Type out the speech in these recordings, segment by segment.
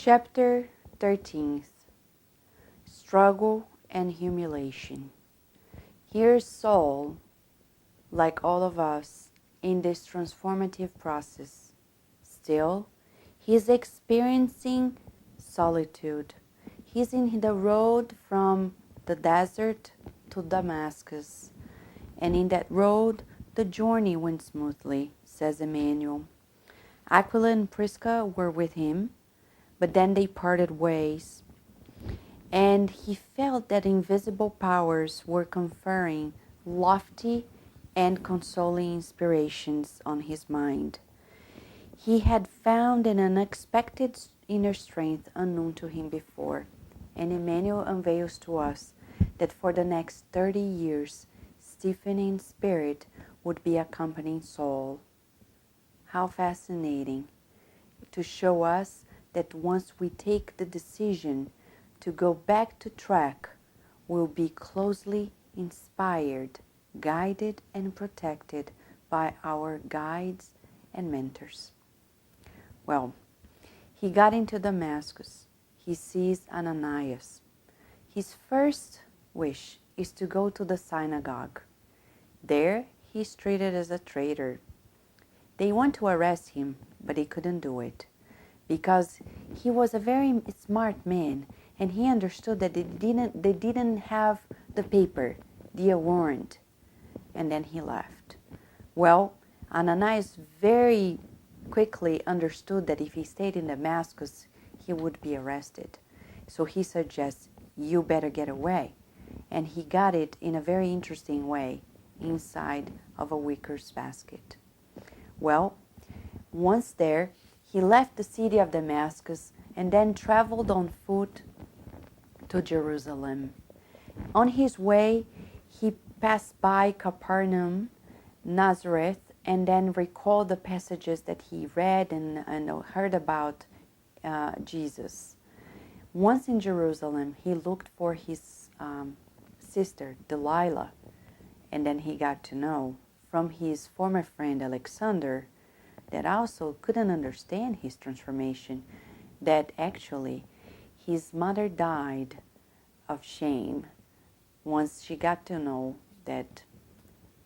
Chapter 13. Struggle and Humiliation. Here's Saul, like all of us, in this transformative process. Still, he's experiencing solitude. He's in the road from the desert to Damascus. And in that road, the journey went smoothly, says Emmanuel. Aquila and Prisca were with him, but then they parted ways. And he felt that invisible powers were conferring lofty and consoling inspirations on his mind. He had found an unexpected inner strength unknown to him before, and Emmanuel unveils to us that for the next 30 years, Stephen in spirit would be accompanying Saul. How fascinating to show us that once we take the decision to go back to track, we'll be closely inspired, guided, and protected by our guides and mentors. Well, he got into Damascus. He sees Ananias. His first wish is to go to the synagogue. There, he's treated as a traitor. They want to arrest him, but they couldn't do it because he was a very smart man, and he understood that they didn't have the paper, the warrant, and then he left. Well, Ananias very quickly understood that if he stayed in Damascus, he would be arrested. So he suggests, you better get away. And he got it in a very interesting way, inside of a wicker's basket. Well, once there, he left the city of Damascus and then traveled on foot to Jerusalem. On his way, he passed by Capernaum, Nazareth, and then recalled the passages that he read and heard about Jesus. Once in Jerusalem, he looked for his sister, Delilah, and then he got to know from his former friend Alexander, that also couldn't understand his transformation, that actually his mother died of shame once she got to know that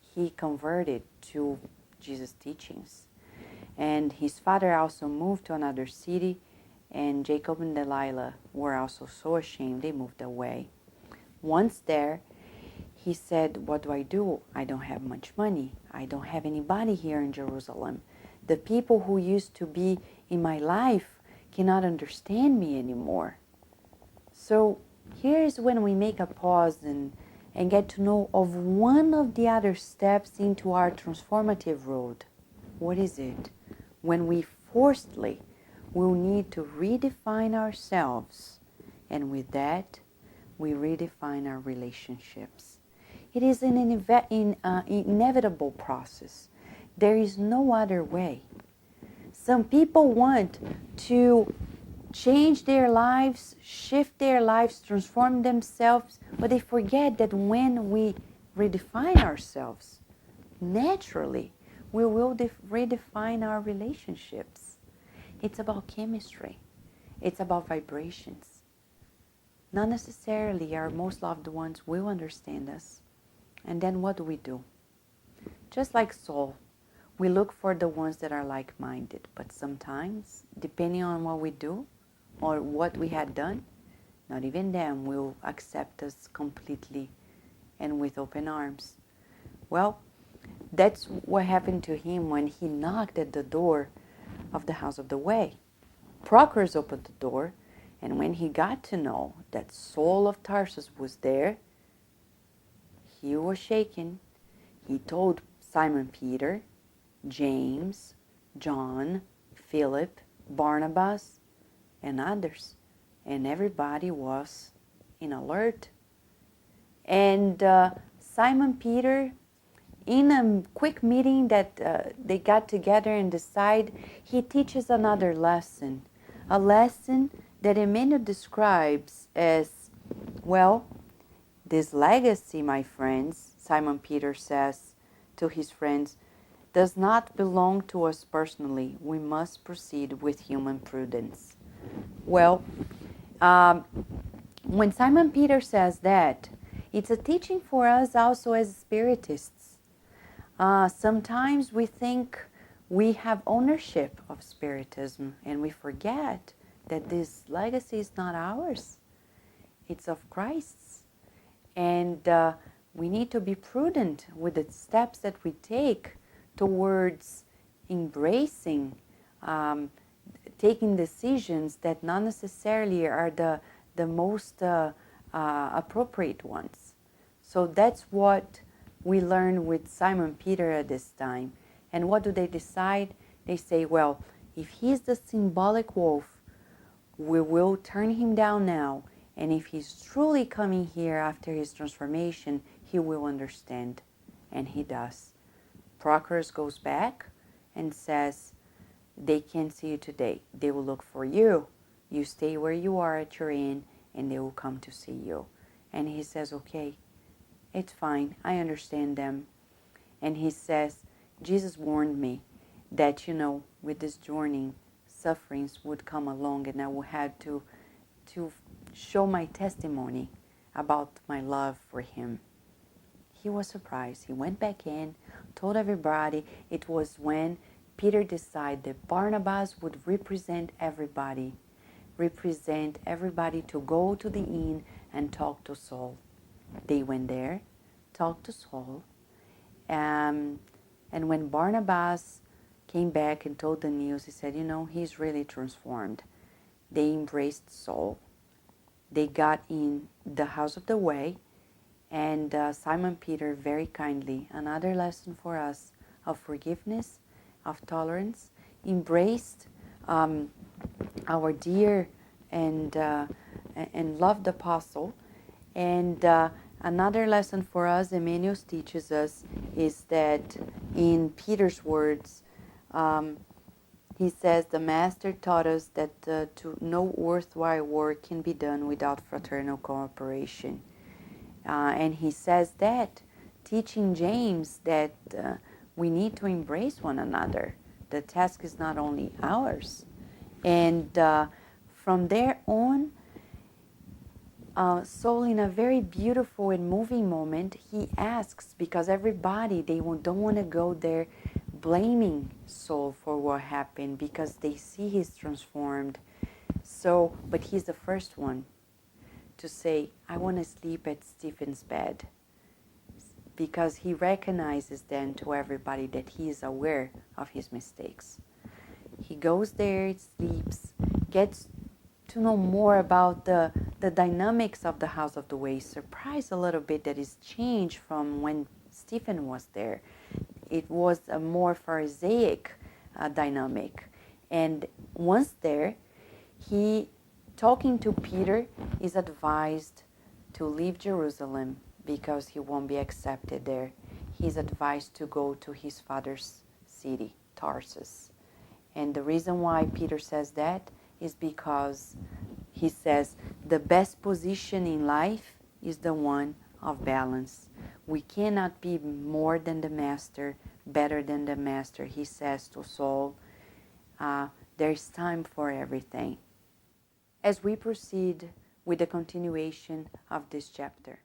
he converted to Jesus' teachings. And his father also moved to another city, and Jacob and Delilah were also so ashamed they moved away. Once there, he said, what do? I don't have much money. I don't have anybody here in Jerusalem. The people who used to be in my life cannot understand me anymore. So here's when we make a pause and get to know of one of the other steps into our transformative road. What is it? When we forcedly will need to redefine ourselves, and with that, we redefine our relationships. It is an inevitable process. There is no other way. Some people want to change their lives, shift their lives, transform themselves, but they forget that when we redefine ourselves, naturally, we will redefine our relationships. It's about chemistry. It's about vibrations. Not necessarily our most loved ones will understand us. And then what do? Just like Saul, we look for the ones that are like-minded. But sometimes, depending on what we do or what we had done, not even them will accept us completely and with open arms. Well, that's what happened to him when he knocked at the door of the House of the Way. Prochorus opened the door, and when he got to know that Saul of Tarsus was there, he was shaken. He told Simon Peter, James, John, Philip, Barnabas, and others. And everybody was in alert. And Simon Peter, in a quick meeting that they got together and decide, he teaches another lesson. A lesson that Emmanuel describes as, well, this legacy, my friends, Simon Peter says to his friends, does not belong to us personally. We must proceed with human prudence. Well, when Simon Peter says that, it's a teaching for us also as Spiritists. Sometimes we think we have ownership of Spiritism and we forget that this legacy is not ours. It's of Christ's. And we need to be prudent with the steps that we take towards embracing, taking decisions that not necessarily are the most appropriate ones. So that's what we learn with Simon Peter at this time. And what do they decide? They say, well, if he's the symbolic wolf, we will turn him down now. And if he's truly coming here after his transformation, he will understand. And he does. Prochorus goes back and says, they can't see you today. They will look for you. You stay where you are at your inn, and they will come to see you. And he says, okay, it's fine. I understand them. And he says, Jesus warned me that, with this journey, sufferings would come along, and I would have to show my testimony about my love for him. He was surprised. He went back in, told everybody. It was when Peter decided that Barnabas would represent everybody to go to the inn and talk to Saul. They went there, talked to Saul, and when Barnabas came back and told the news, he said, he's really transformed. They embraced Saul. They got in the house of the way, and Simon Peter very kindly, another lesson for us of forgiveness, of tolerance, embraced our dear and loved apostle. And another lesson for us, Emmanuel teaches us, is that in Peter's words, he says, the Master taught us that no worthwhile work can be done without fraternal cooperation. And he says that, teaching James that we need to embrace one another. The task is not only ours. And from there on, Saul, in a very beautiful and moving moment, he asks, because everybody, they don't want to go there blaming Saul for what happened, because they see he's transformed. So, but he's the first one to say, I want to sleep at Stephen's bed, because he recognizes then to everybody that he is aware of his mistakes. He goes there, sleeps, gets to know more about the dynamics of the House of the Way. Surprised a little bit that it's changed from when Stephen was there. It was a more Pharisaic dynamic. And once there, he, talking to Peter, is advised to leave Jerusalem because he won't be accepted there. He's advised to go to his father's city, Tarsus. And the reason why Peter says that is because he says the best position in life is the one of balance. We cannot be more than the master, better than the master. He says to Saul, there's time for everything. As we proceed with the continuation of this chapter.